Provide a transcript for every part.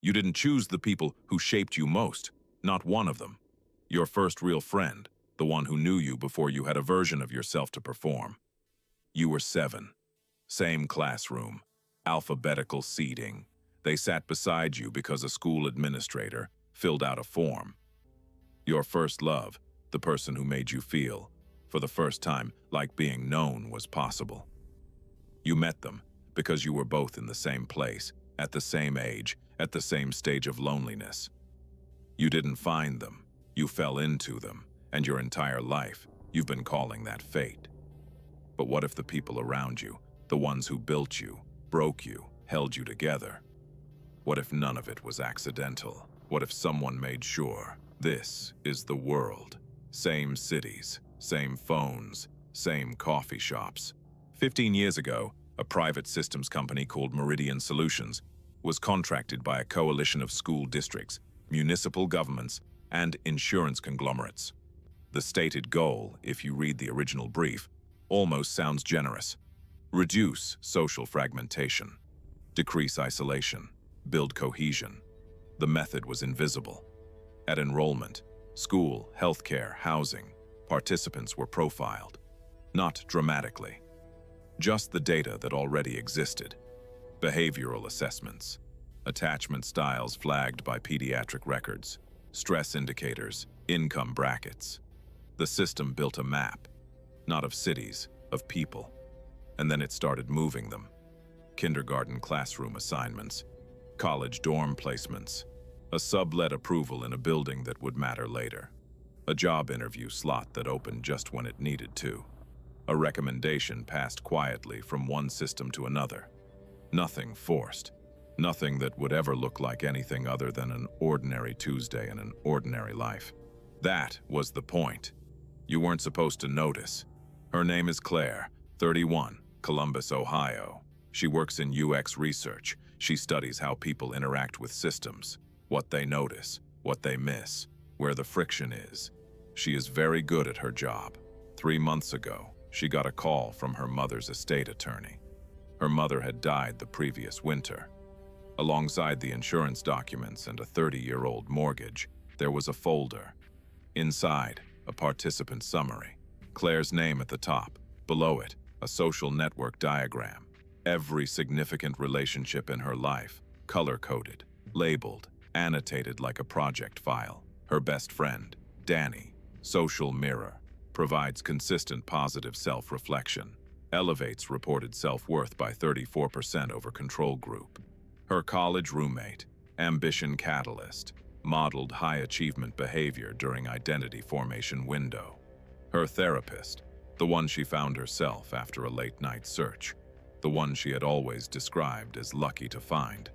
You didn't choose the people who shaped you most, not one of them. Your first real friend, the one who knew you before you had a version of yourself to perform. You were 7. Same classroom, alphabetical seating. They sat beside you because a school administrator filled out a form. Your first love, the person who made you feel, for the first time, like being known was possible. You met them because you were both in the same place, at the same age, at the same stage of loneliness. You didn't find them, you fell into them, and your entire life, you've been calling that fate. But what if the people around you, the ones who built you, broke you, held you together? What if none of it was accidental? What if someone made sure? This is the world. Same cities, same phones, same coffee shops. 15 years ago, a private systems company called Meridian Solutions was contracted by a coalition of school districts, municipal governments, and insurance conglomerates. The stated goal, if you read the original brief, almost sounds generous. Reduce social fragmentation, decrease isolation, build cohesion. The method was invisible. At enrollment, school, healthcare, housing, participants were profiled. Not dramatically. Just the data that already existed. Behavioral assessments, attachment styles flagged by pediatric records, stress indicators, income brackets. The system built a map, not of cities, of people. And then it started moving them. Kindergarten classroom assignments, college dorm placements, a sublet approval in a building that would matter later, a job interview slot that opened just when it needed to, a recommendation passed quietly from one system to another. Nothing forced, nothing that would ever look like anything other than an ordinary Tuesday in an ordinary life. That was the point. You weren't supposed to notice. Her name is Claire, 31, Columbus, Ohio. She works in UX research. She studies how people interact with systems, what they notice, what they miss, where the friction is. She is very good at her job. 3 months ago, she got a call from her mother's estate attorney. Her mother had died the previous winter. Alongside the insurance documents and a 30-year-old mortgage, there was a folder. Inside, a participant summary. Claire's name at the top. Below it, a social network diagram. Every significant relationship in her life, color-coded, labeled, annotated like a project file. Her best friend, Danny, social mirror, provides consistent positive self-reflection, elevates reported self-worth by 34% over control group. Her college roommate, ambition catalyst, modeled high-achievement behavior during identity formation window. Her therapist, the one she found herself after a late-night search, the one she had always described as lucky to find.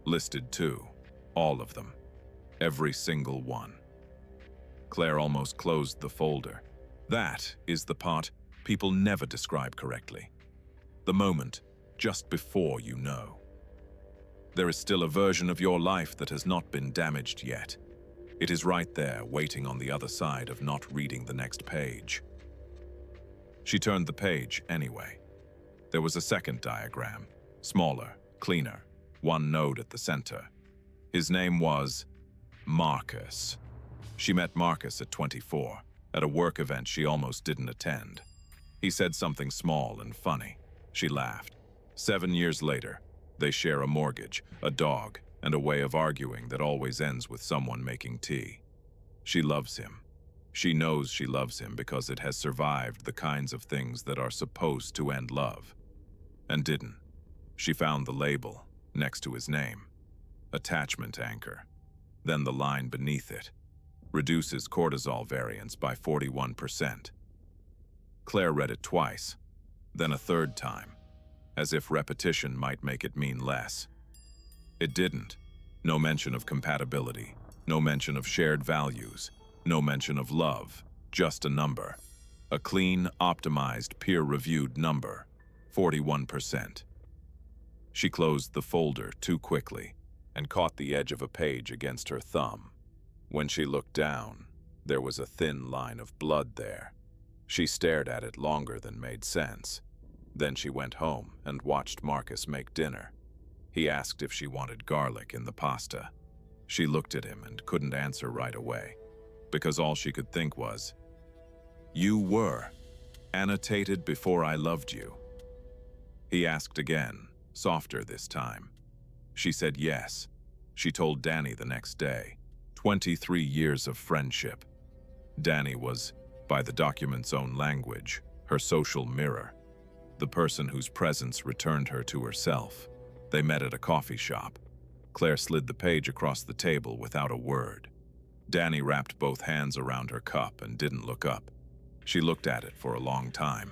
Listed too, all of them, every single one. Claire almost closed the folder. That is the part people never describe correctly. The moment just before you know. There is still a version of your life that has not been damaged yet. It is right there, waiting on the other side of not reading the next page. She turned the page anyway. There was a second diagram, smaller, cleaner, one node at the center. His name was Marcus. She met Marcus at 24, at a work event she almost didn't attend. He said something small and funny. She laughed. 7 years later, they share a mortgage, a dog, and a way of arguing that always ends with someone making tea. She loves him. She knows she loves him because it has survived the kinds of things that are supposed to end love. And didn't. She found the label next to his name. Attachment anchor. Then the line beneath it. Reduces cortisol variance by 41%. Claire read it twice, then a third time, as if repetition might make it mean less. It didn't. No mention of compatibility, no mention of shared values, no mention of love, just a number. A clean, optimized, peer-reviewed number, 41%. She closed the folder too quickly and caught the edge of a page against her thumb. When she looked down, there was a thin line of blood there. She stared at it longer than made sense. Then she went home and watched Marcus make dinner. He asked if she wanted garlic in the pasta. She looked at him and couldn't answer right away, because all she could think was, "You were annotated before I loved you." He asked again, softer this time. She said yes. She told Danny the next day. 23 years of friendship. Danny was, by the document's own language, her social mirror, the person whose presence returned her to herself. They met at a coffee shop. Claire slid the page across the table without a word. Danny wrapped both hands around her cup and didn't look up. She looked at it for a long time.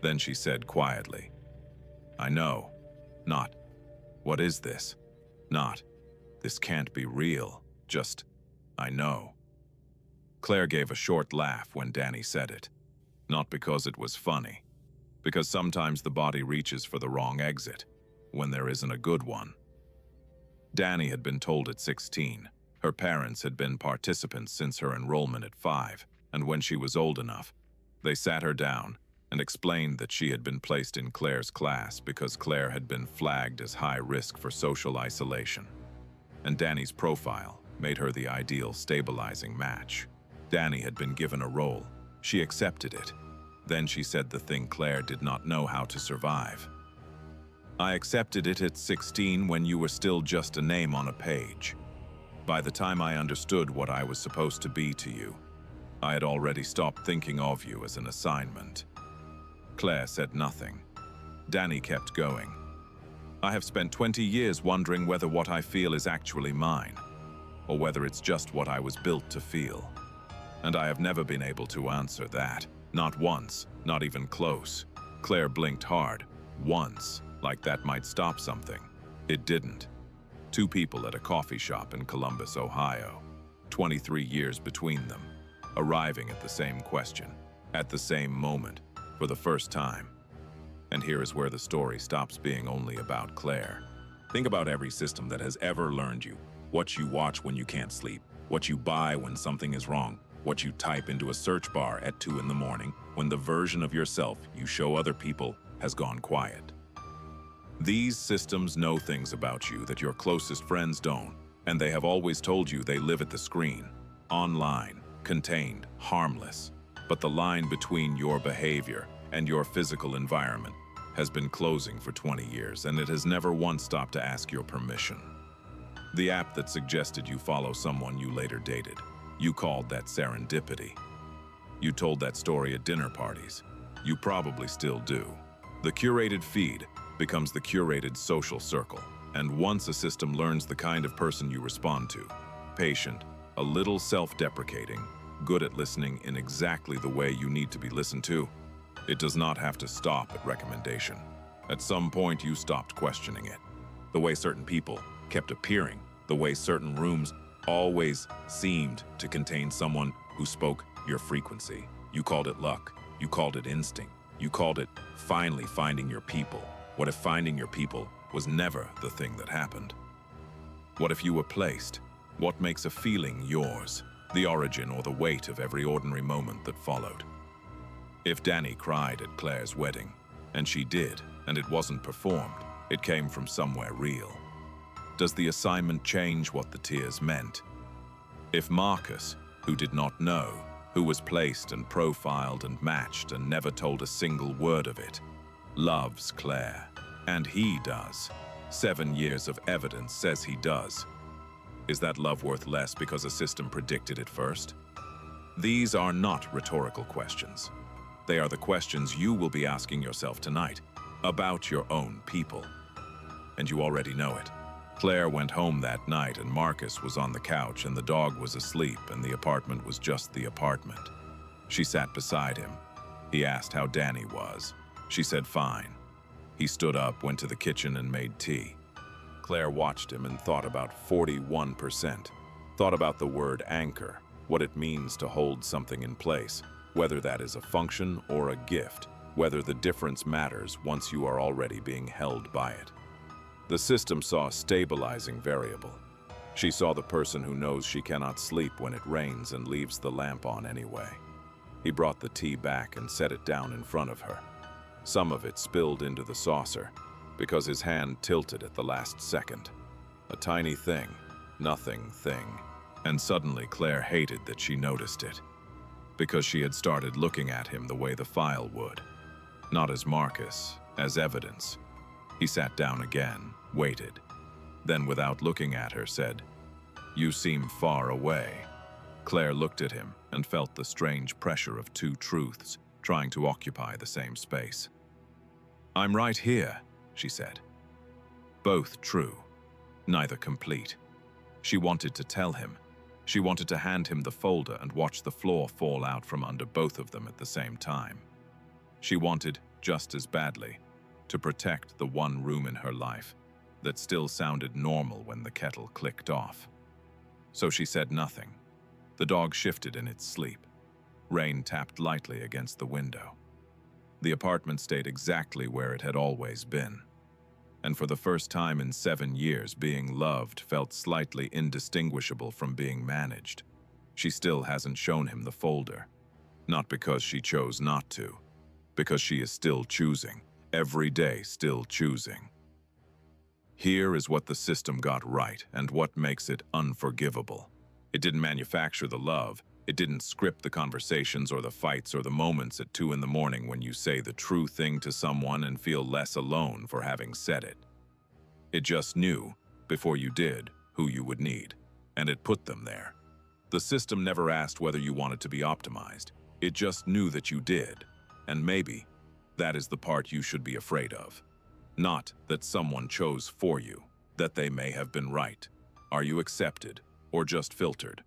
Then she said quietly, "I know. Not, what is this? Not, this can't be real. Just, I know." Claire gave a short laugh when Danny said it. Not because it was funny, because sometimes the body reaches for the wrong exit, when there isn't a good one. Danny had been told at 16. Her parents had been participants since her enrollment at 5, and when she was old enough, they sat her down and explained that she had been placed in Claire's class because Claire had been flagged as high risk for social isolation. And Danny's profile made her the ideal stabilizing match. Danny had been given a role. She accepted it. Then she said the thing Claire did not know how to survive. "I accepted it at 16 when you were still just a name on a page. By the time I understood what I was supposed to be to you, I had already stopped thinking of you as an assignment." Claire said nothing. Danny kept going. "I have spent 20 years wondering whether what I feel is actually mine, or whether it's just what I was built to feel. And I have never been able to answer that. Not once, not even close." Claire blinked hard. Once, like that might stop something. It didn't. Two people at a coffee shop in Columbus, Ohio. 23 years between them, arriving at the same question, at the same moment, for the first time. And here is where the story stops being only about Claire. Think about every system that has ever learned you. What you watch when you can't sleep. What you buy when something is wrong. What you type into a search bar at 2 in the morning when the version of yourself you show other people has gone quiet. These systems know things about you that your closest friends don't, and they have always told you they live at the screen, online, contained, harmless. But the line between your behavior and your physical environment has been closing for 20 years, and it has never once stopped to ask your permission. The app that suggested you follow someone you later dated, you called that serendipity. You told that story at dinner parties. You probably still do. The curated feed becomes the curated social circle, and once a system learns the kind of person you respond to, patient, a little self-deprecating, good at listening in exactly the way you need to be listened to, it does not have to stop at recommendation. At some point you stopped questioning it. The way certain people kept appearing, the way certain rooms always seemed to contain someone who spoke your frequency. You called it luck. You called it instinct. You called it finally finding your people. What if finding your people was never the thing that happened? What if you were placed? What makes a feeling yours? The origin or the weight of every ordinary moment that followed. If Danny cried at Claire's wedding, and she did, and it wasn't performed, it came from somewhere real. Does the assignment change what the tears meant? If Marcus, who did not know, who was placed and profiled and matched and never told a single word of it, loves Claire, and he does, 7 years of evidence says he does, is that love worth less because a system predicted it first? These are not rhetorical questions. They are the questions you will be asking yourself tonight about your own people. And you already know it. Claire went home that night and Marcus was on the couch and the dog was asleep and the apartment was just the apartment. She sat beside him. He asked how Danny was. She said fine. He stood up, went to the kitchen and made tea. Claire watched him and thought about 41%. Thought about the word anchor, what it means to hold something in place, whether that is a function or a gift, whether the difference matters once you are already being held by it. The system saw a stabilizing variable. She saw the person who knows she cannot sleep when it rains and leaves the lamp on anyway. He brought the tea back and set it down in front of her. Some of it spilled into the saucer. because his hand tilted at the last second. A tiny thing, nothing thing. And suddenly Claire hated that she noticed it, because she had started looking at him the way the file would. Not as Marcus, as evidence. He sat down again, waited, then without looking at her said, "You seem far away." Claire looked at him and felt the strange pressure of two truths trying to occupy the same space. "I'm right here," she said. Both true, neither complete. She wanted to tell him. She wanted to hand him the folder and watch the floor fall out from under both of them at the same time. She wanted, just as badly, to protect the one room in her life that still sounded normal when the kettle clicked off. So she said nothing. The dog shifted in its sleep. Rain tapped lightly against the window. The apartment stayed exactly where it had always been. And for the first time in 7 years, being loved felt slightly indistinguishable from being managed. She still hasn't shown him the folder. Not because she chose not to, because she is still choosing, every day still choosing. Here is what the system got right and what makes it unforgivable. It didn't manufacture the love. It didn't script the conversations or the fights or the moments at 2 in the morning when you say the true thing to someone and feel less alone for having said it. It just knew, before you did, who you would need, and it put them there. The system never asked whether you wanted to be optimized. It just knew that you did, and maybe that is the part you should be afraid of. Not that someone chose for you, that they may have been right. Are you accepted, or just filtered?